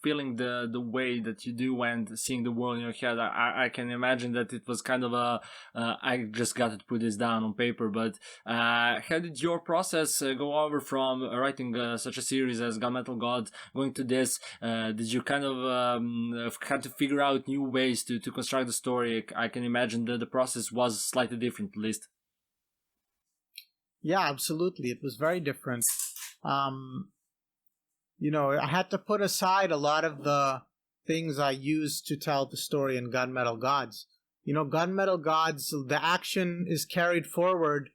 feeling the way that you do and seeing the world in your head, I can imagine that it was kind of I just got to put this down on paper. But how did your process go over from writing such a series as Gunmetal Gods going to this? Did you kind of had to figure out new ways to construct the story? I can imagine that the process was slightly different, at least. Yeah, absolutely. It was very different. I had to put aside a lot of the things I used to tell the story in Gunmetal Gods. Gunmetal Gods, the action is carried forward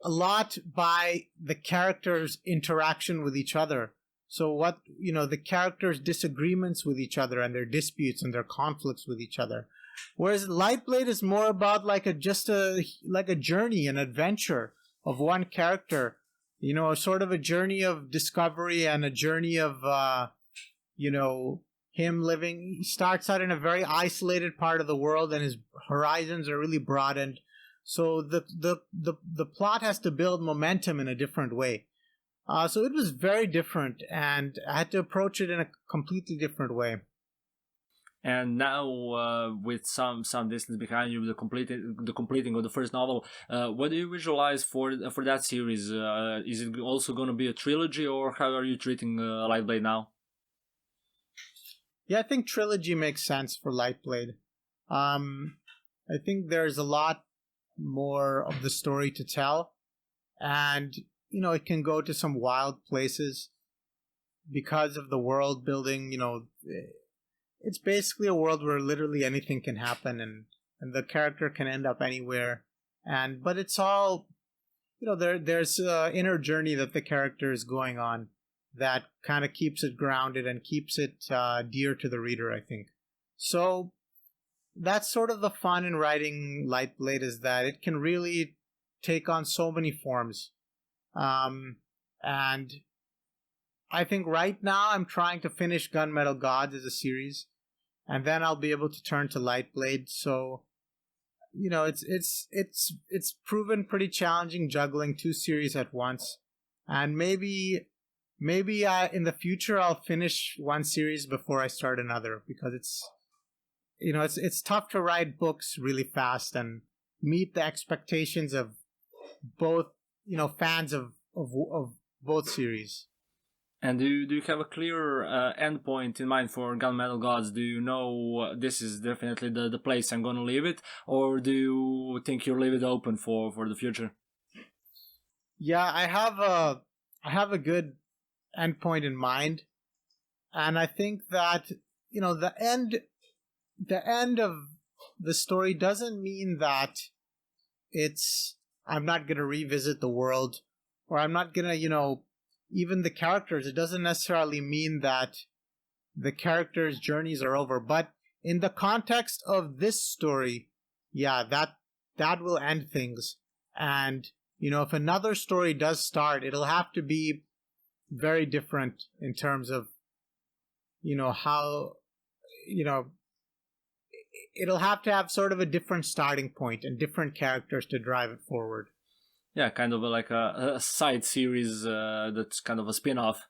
a lot by the characters' interaction with each other. So the characters' disagreements with each other and their disputes and their conflicts with each other. Whereas Lightblade is more about like a journey, an adventure of one character. Sort of a journey of discovery and a journey of, him living. He starts out in a very isolated part of the world, and his horizons are really broadened. So the plot has to build momentum in a different way. So it was very different, and I had to approach it in a completely different way. And now, with some distance behind you, the completing of the first novel, what do you visualize for that series? Is it also going to be a trilogy, or how are you treating Lightblade now? Yeah, I think trilogy makes sense for Lightblade. I think there's a lot more of the story to tell, and it can go to some wild places because of the world building. It's basically a world where literally anything can happen, and the character can end up anywhere. But it's all, there's an inner journey that the character is going on that kind of keeps it grounded and keeps it dear to the reader, I think. So that's sort of the fun in writing Lightblade, is that it can really take on so many forms. And I think right now I'm trying to finish Gunmetal Gods as a series, and then I'll be able to turn to Lightblade. So, it's proven pretty challenging juggling two series at once, and maybe in the future I'll finish one series before I start another, because it's tough to write books really fast and meet the expectations of both fans of both series. And do you have a clear endpoint in mind for Gunmetal Gods? Do you know this is definitely the place I'm going to leave it, or do you think you'll leave it open for the future? Yeah, I have a good endpoint in mind, and I think that the end of the story doesn't mean that I'm not going to revisit the world, or I'm not going to even the characters. It doesn't necessarily mean that the characters' journeys are over, but in the context of this story, yeah, that will end things. And if another story does start, it'll have to be very different in terms of how it'll have to have sort of a different starting point and different characters to drive it forward. Yeah, kind of like a side series that's kind of a spin-off.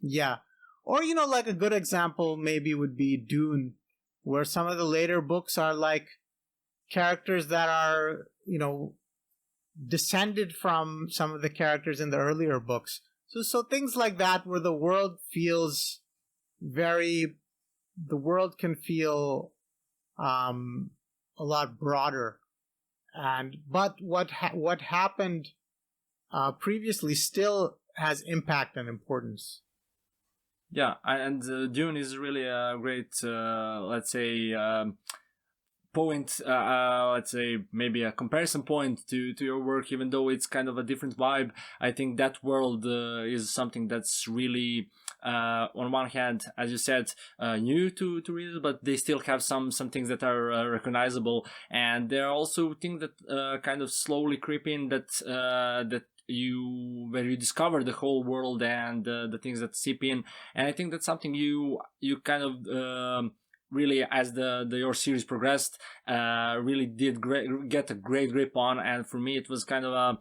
Yeah. Or, like a good example maybe would be Dune, where some of the later books are like characters that are, descended from some of the characters in the earlier books. So things like that, where the world can feel a lot broader. But what happened previously still has impact and importance. Yeah, and Dune is really a great, let's say, point, let's say maybe a comparison point to your work, even though it's kind of a different vibe. I think that world is something that's really, on one hand, as you said, new to readers, but they still have some things that are recognizable, and there are also things that kind of slowly creep in that where you discover the whole world and the things that seep in. And I think that's something you kind of really, as your series progressed, really did get a great grip on. And for me, it was kind of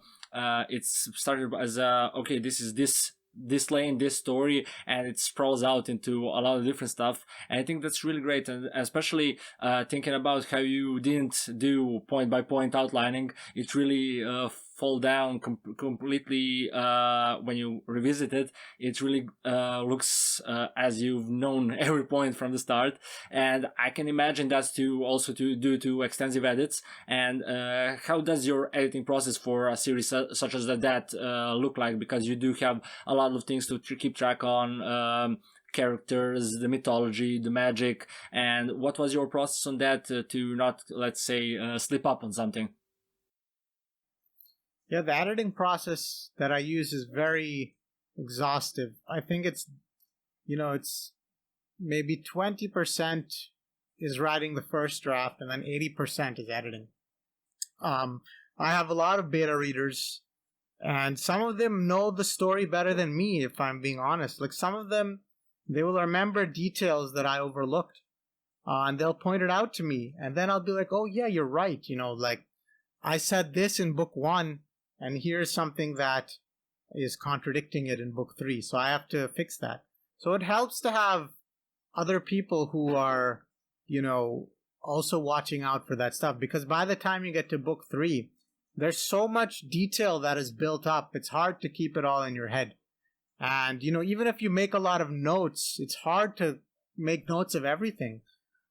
it started as okay, this is this lane, this story, and it sprawls out into a lot of different stuff. And I think that's really great, and especially thinking about how you didn't do point by point outlining. It really fall down completely when you revisit it. It really looks as you've known every point from the start, and I can imagine that's due to extensive edits. And how does your editing process for a series such as that look like? Because you do have a lot of things to keep track on. Characters, the mythology, the magic, and what was your process on that to not, let's say, slip up on something? Yeah, the editing process that I use is very exhaustive. I think it's maybe 20% is writing the first draft, and then 80% is editing. I have a lot of beta readers, and some of them know the story better than me, if I'm being honest. Like, some of them, they will remember details that I overlooked, and they'll point it out to me, and then I'll be like, oh yeah, you're right. Like, I said this in book 1, and here's something that is contradicting it in book 3, so I have to fix that. So it helps to have other people who are, also watching out for that stuff, because by the time you get to book 3, there's so much detail that is built up, it's hard to keep it all in your head. And, even if you make a lot of notes, it's hard to make notes of everything.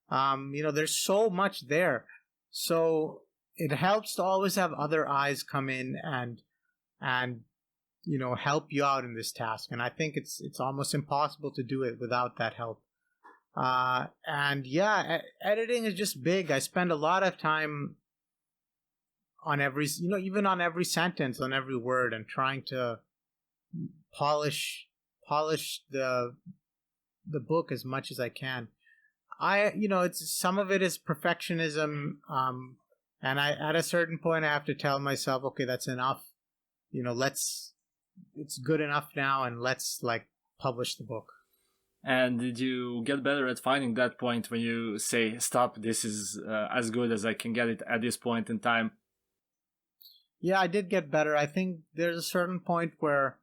There's so much there. So it helps to always have other eyes come in and help you out in this task. And I think it's almost impossible to do it without that help. And yeah, editing is just big. I spend a lot of time on every, even on every sentence, on every word, and trying to polish the book as much as I can. It's some of it is perfectionism. And at a certain point, I have to tell myself, okay, that's enough. It's good enough now, and let's publish the book. And did you get better at finding that point when you say, stop, this is as good as I can get it at this point in time? Yeah, I did get better. I think there's a certain point where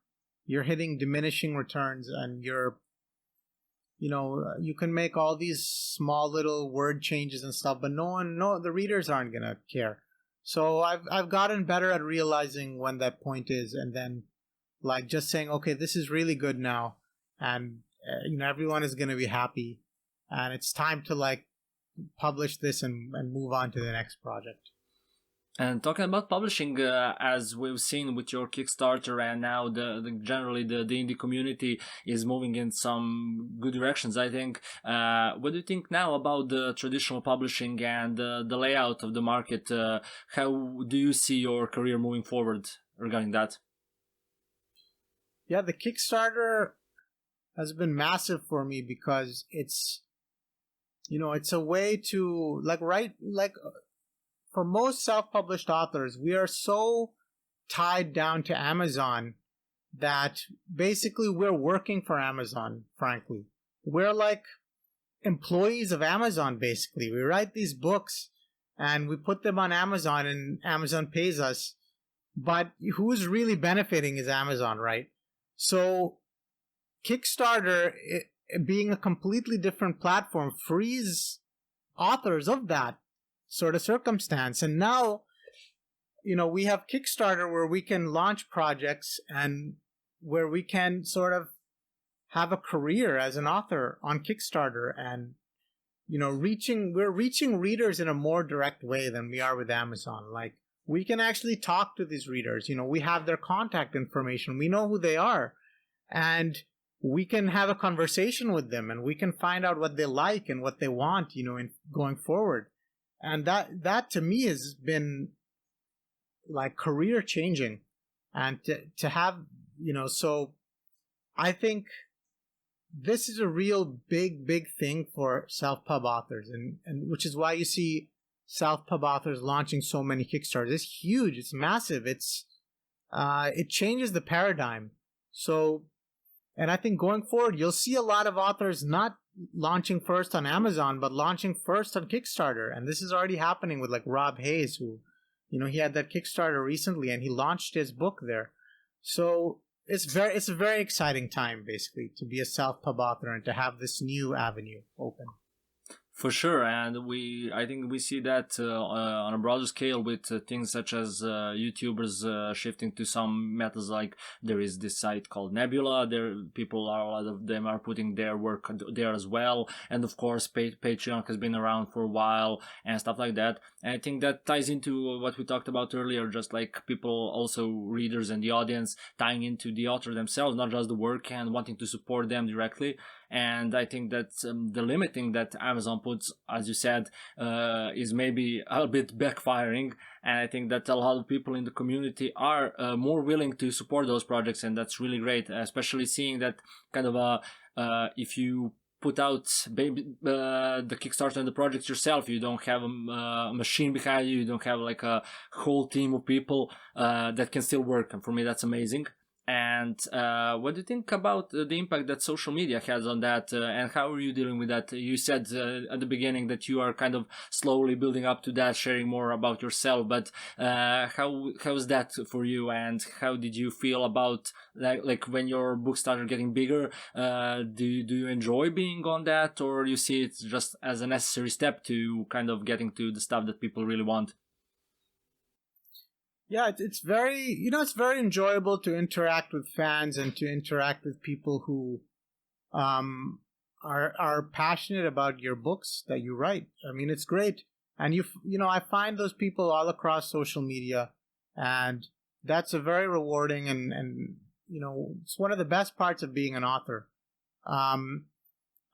you're hitting diminishing returns, and you can make all these small little word changes and stuff, but the readers aren't going to care. So I've gotten better at realizing when that point is, and then just saying, okay, this is really good now, and everyone is going to be happy, and it's time to publish this and move on to the next project. And talking about publishing, as we've seen with your Kickstarter, and now generally the indie community is moving in some good directions, I think. What do you think now about the traditional publishing and the layout of the market? How do you see your career moving forward regarding that? Yeah, the Kickstarter has been massive for me, because it's a way to for most self-published authors, we are so tied down to Amazon that basically we're working for Amazon, frankly. We're like employees of Amazon, basically. We write these books and we put them on Amazon, and Amazon pays us. But who's really benefiting is Amazon, right? So Kickstarter, being a completely different platform, frees authors of that sort of circumstance. And now, we have Kickstarter where we can launch projects and where we can sort of have a career as an author on Kickstarter, and we're reaching readers in a more direct way than we are with Amazon. we can actually talk to these readers. We have their contact information. We know who they are. And we can have a conversation with them, and we can find out what they like and what they want, in going forward. And that to me has been like career changing. And to have, so I think this is a real big thing for self-pub authors, and which is why you see self-pub authors launching so many Kickstarters. It's huge. It's massive. It changes the paradigm. So, and I think going forward, you'll see a lot of authors not launching first on Amazon, but launching first on Kickstarter. And this is already happening with like Rob Hayes, who, he had that Kickstarter recently, and he launched his book there. So it's a very exciting time, basically, to be a self-pub author and to have this new avenue open. For sure, and I think we see that on a broader scale with things such as YouTubers shifting to some methods. Like there is this site called Nebula. A lot of them are putting their work there as well, and of course Patreon has been around for a while and stuff like that. And I think that ties into what we talked about earlier, just like people, also readers and the audience, tying into the author themselves, not just the work, and wanting to support them directly. And I think that the limiting that Amazon puts, as you said, is maybe a bit backfiring. And I think that a lot of people in the community are more willing to support those projects. And that's really great, especially seeing that kind of if you put out the Kickstarter and the projects yourself, you don't have a machine behind you, you don't have like a whole team of people that can still work. And for me, that's amazing. And what do you think about the impact that social media has on that, and how are you dealing with that? You said at the beginning that you are kind of slowly building up to that, sharing more about yourself, but how is that for you, and how did you feel about like when your book started getting bigger? Do you enjoy being on that, or you see it just as a necessary step to kind of getting to the stuff that people really want? Yeah, it's very, it's very enjoyable to interact with fans and to interact with people who are passionate about your books that you write. I mean, it's great. And I find those people all across social media, and that's a very rewarding and it's one of the best parts of being an author. And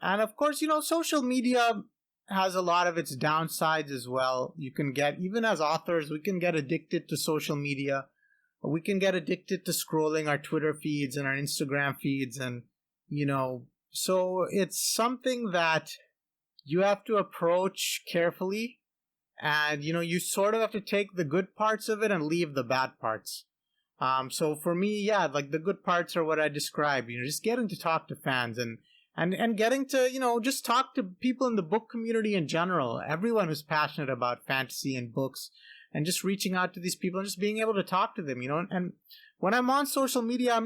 of course, social media has a lot of its downsides as well. You can get, even as authors, we can get addicted to social media. We can get addicted to scrolling our Twitter feeds and our Instagram feeds. And, so it's something that you have to approach carefully. And, you sort of have to take the good parts of it and leave the bad parts. So for me, yeah, like the good parts are what I described, just getting to talk to fans and getting to, just talk to people in the book community in general, everyone who's passionate about fantasy and books, and just reaching out to these people and just being able to talk to them, and when I'm on social media,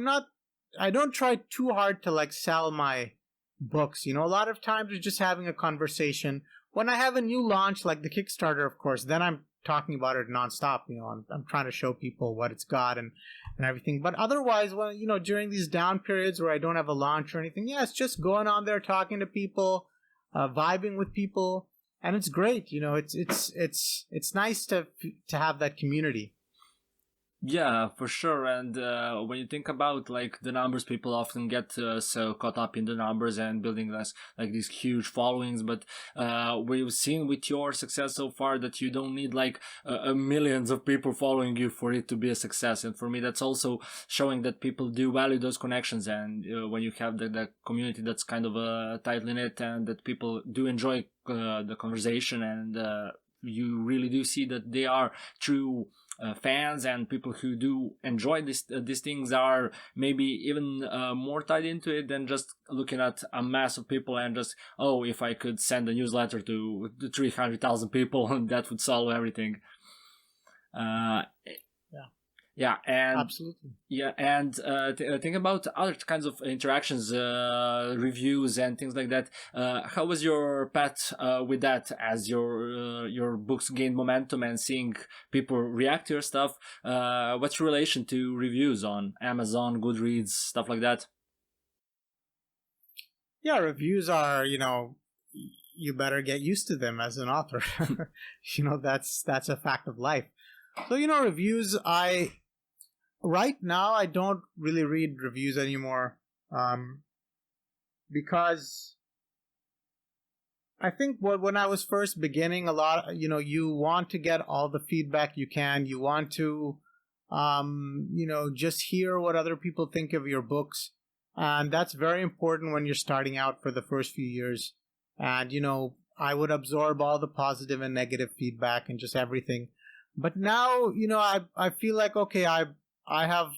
I don't try too hard to like sell my books, a lot of times it's just having a conversation. When I have a new launch, like the Kickstarter, of course, then I'm talking about it nonstop, I'm trying to show people what it's got and everything. But otherwise, when during these down periods where I don't have a launch or anything, yeah, it's just going on there, talking to people, vibing with people, and it's great. It's nice to have that community. Yeah, for sure. And when you think about like the numbers, people often get so caught up in the numbers and building like these huge followings. But we've seen with your success so far that you don't need like millions of people following you for it to be a success. And for me, that's also showing that people do value those connections. And when you have the community that's kind of tightly knit, and that people do enjoy the conversation, and you really do see that they are true fans, and people who do enjoy these things are maybe even more tied into it than just looking at a mass of people and just, oh, if I could send a newsletter to 300,000 people, that would solve everything. Yeah, and absolutely. Yeah, and think about other kinds of interactions, reviews, and things like that. How was your path with that as your books gained momentum and seeing people react to your stuff? What's your relation to reviews on Amazon, Goodreads, stuff like that? Yeah, reviews are, you better get used to them as an author. That's a fact of life. So, reviews, right now, I don't really read reviews anymore, because I think when I was first beginning, a lot, you want to get all the feedback you can. You want to, just hear what other people think of your books. And that's very important when you're starting out for the first few years. And, I would absorb all the positive and negative feedback and just everything. But now, I feel like, okay, I have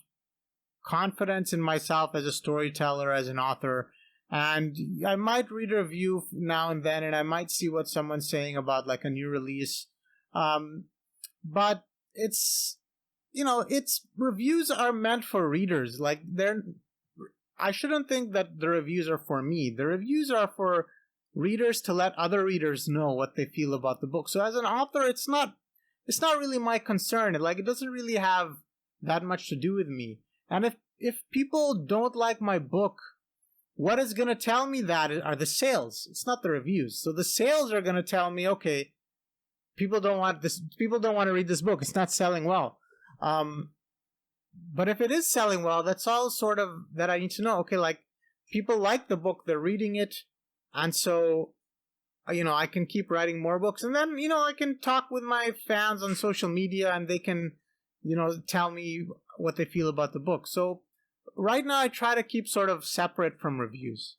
confidence in myself as a storyteller, as an author, and I might read a review now and then, and I might see what someone's saying about like a new release. But it's, reviews are meant for readers. Like I shouldn't think that the reviews are for me. The reviews are for readers to let other readers know what they feel about the book. So as an author, it's not really my concern. Like, it doesn't really have that much to do with me. And if people don't like my book, what is going to tell me that are the sales. It's not the reviews. So the sales are going to tell me, okay, people don't want to read this book. It's not selling well. But if it is selling well, that's all sort of that I need to know. Okay, like, people like the book, they're reading it, and so, I can keep writing more books. And then, I can talk with my fans on social media, and they can, tell me what they feel about the book. So right now I try to keep sort of separate from reviews.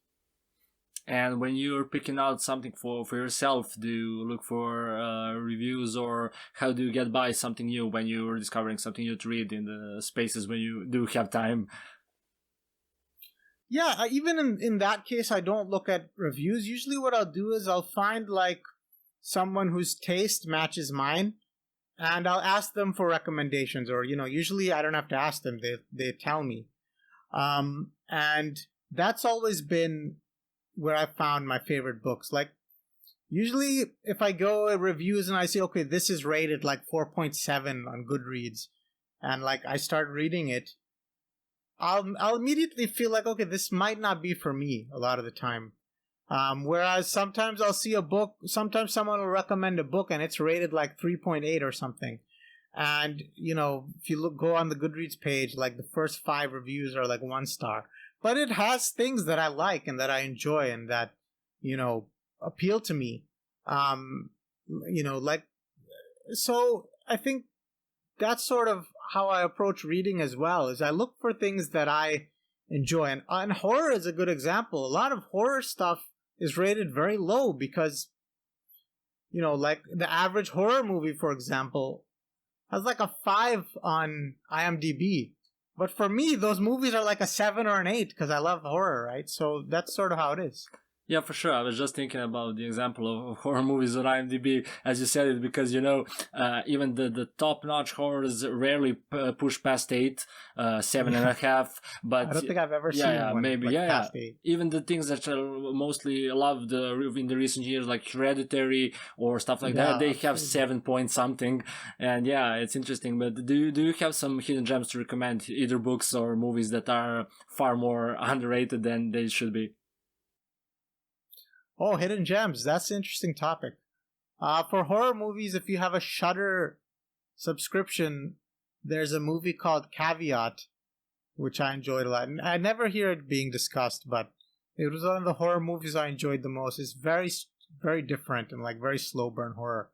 And when you're picking out something for yourself, do you look for reviews, or how do you get by something new when you're discovering something new to read in the spaces when you do have time? Yeah, even in that case, I don't look at reviews. Usually what I'll do is I'll find like someone whose taste matches mine, and I'll ask them for recommendations, or, usually I don't have to ask them. They tell me. And that's always been where I found my favorite books. Like, usually if I go at reviews and I say, okay, this is rated like 4.7 on Goodreads, and like I start reading it, I'll immediately feel like, okay, this might not be for me a lot of the time. Whereas sometimes I'll see a book, sometimes someone will recommend a book and it's rated like 3.8 or something. And, if you go on the Goodreads page, like the first 5 reviews are like 1 star. But it has things that I like and that I enjoy and that, appeal to me. So I think that's sort of how I approach reading as well, is I look for things that I enjoy. And horror is a good example. A lot of horror stuff is rated very low because, like the average horror movie, for example, has like a 5 on IMDb. But for me, those movies are like a 7 or an 8 because I love horror, right? So that's sort of how it is. Yeah, for sure. I was just thinking about the example of horror movies on IMDb, as you said it, because, even the top-notch horrors rarely push past 8, 7.5. But I don't think I've ever seen one maybe, like past 8. Even the things that are mostly loved in the recent years, like Hereditary or stuff like that, they have 7 point something. And yeah, it's interesting. But do you have some hidden gems to recommend, either books or movies that are far more underrated than they should be? Oh, hidden gems. That's an interesting topic. For horror movies, if you have a Shudder subscription, there's a movie called Caveat, which I enjoyed a lot. And I never hear it being discussed, but it was one of the horror movies I enjoyed the most. It's very, very different and like very slow burn horror.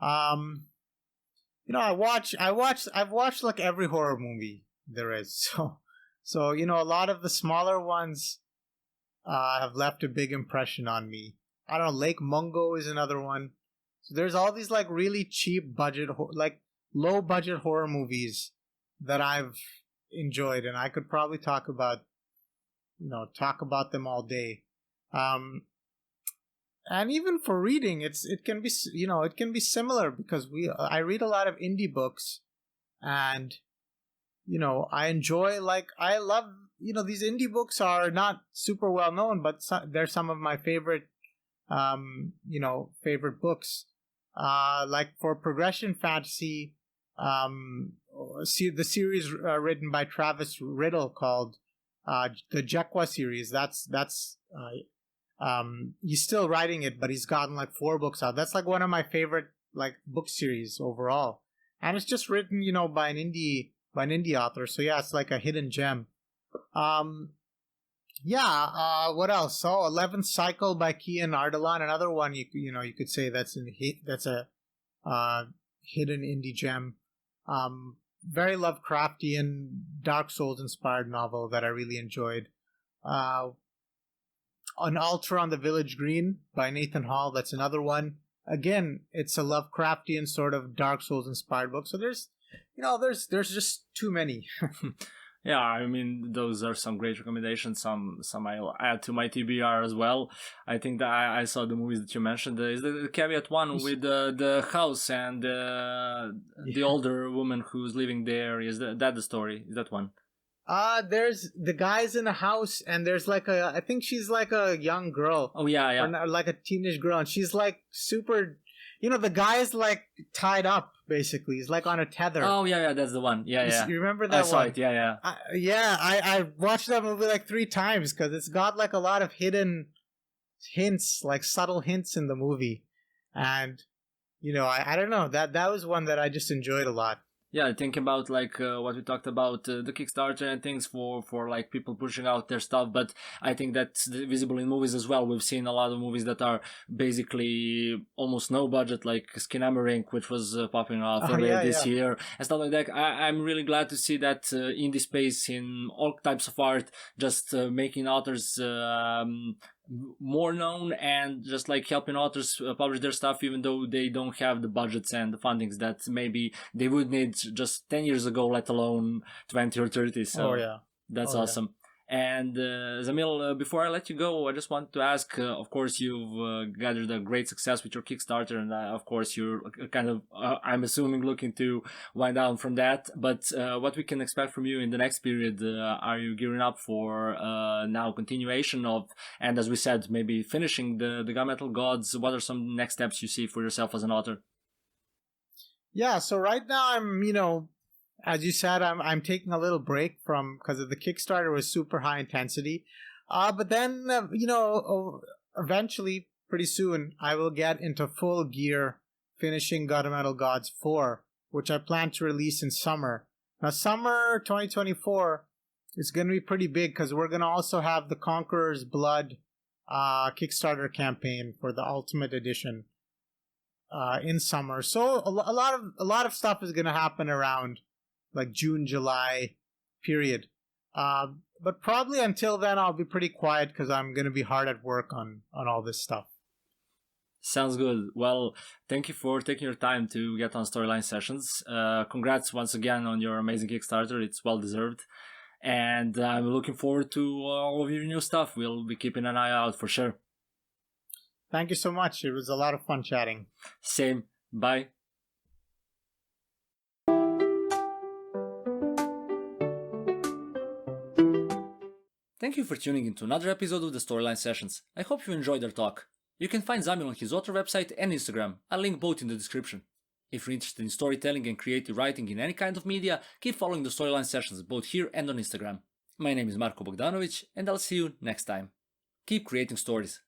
I've watched like every horror movie there is. So a lot of the smaller ones have left a big impression on me. I don't know, Lake Mungo is another one. So there's all these like really cheap budget, like low budget horror movies that I've enjoyed, and I could probably talk about them all day. And even for reading, it can be similar because I read a lot of indie books, and I enjoy, like, I love, these indie books are not super well known, but they're some of my favorite, favorite books. Like for progression fantasy, the series written by Travis Riddle called the Jekwa series. He's still writing it, but he's gotten like 4 books out. That's like one of my favorite like book series overall. and it's just written, by an indie author. So yeah, it's like a hidden gem. What else? So 11th Cycle by Kian Ardalan, another one you could say that's a hidden indie gem. Very Lovecraftian, Dark Souls inspired novel that I really enjoyed. An Altar on the Village Green by Nathan Hall, that's another one. Again, it's a Lovecraftian sort of Dark Souls inspired book. So there's just too many. Yeah, I mean, those are some great recommendations. Some I'll add to my TBR as well. I think that I saw the movies that you mentioned. Is the caveat one with the house and the older woman who's living there? Is that the story? Is that one? There's the guys in a house, and there's I think she's like a young girl. Oh yeah. Or like a teenage girl, and she's like super. The guy is like tied up, basically. He's like on a tether. Oh, yeah, that's the one. Yeah. You remember that one? I saw it, yeah. I watched that movie like 3 times because it's got like a lot of hidden hints, like subtle hints in the movie. And, I don't know. That was one that I just enjoyed a lot. Yeah, think about like what we talked about, the Kickstarter and things for like people pushing out their stuff, but I think that's visible in movies as well. We've seen a lot of movies that are basically almost no budget, like Skinamarink, which was popping off earlier this year and stuff like that. I'm really glad to see that indie space in all types of art, just making authors more known and just like helping authors publish their stuff, even though they don't have the budgets and the fundings that maybe they would need just 10 years ago, let alone 20 or 30. So that's awesome. And Zamil, before I let you go, I just want to ask, of course, you've gathered a great success with your Kickstarter, and of course, you're kind of, I'm assuming, looking to wind down from that. But what we can expect from you in the next period, are you gearing up for now continuation of, and as we said, maybe finishing the Gunmetal Gods? What are some next steps you see for yourself as an author? Yeah, so right now I'm, as you said, I'm taking a little break because the Kickstarter was super high intensity. But then, eventually, pretty soon, I will get into full gear finishing Gunmetal Gods 4, which I plan to release in summer. Now, summer 2024 is going to be pretty big because we're going to also have the Conqueror's Blood Kickstarter campaign for the Ultimate Edition in summer. So a lot of stuff is going to happen around like June, July period. But probably until then, I'll be pretty quiet because I'm going to be hard at work on all this stuff. Sounds good. Well, thank you for taking your time to get on Storyline Sessions. Congrats once again on your amazing Kickstarter. It's well deserved. And I'm looking forward to all of your new stuff. We'll be keeping an eye out for sure. Thank you so much. It was a lot of fun chatting. Same. Bye. Thank you for tuning in to another episode of the Storyline Sessions. I hope you enjoyed our talk. You can find Zamil on his author website and Instagram. I'll link both in the description. If you're interested in storytelling and creative writing in any kind of media, keep following the Storyline Sessions both here and on Instagram. My name is Marko Bogdanovic, and I'll see you next time. Keep creating stories.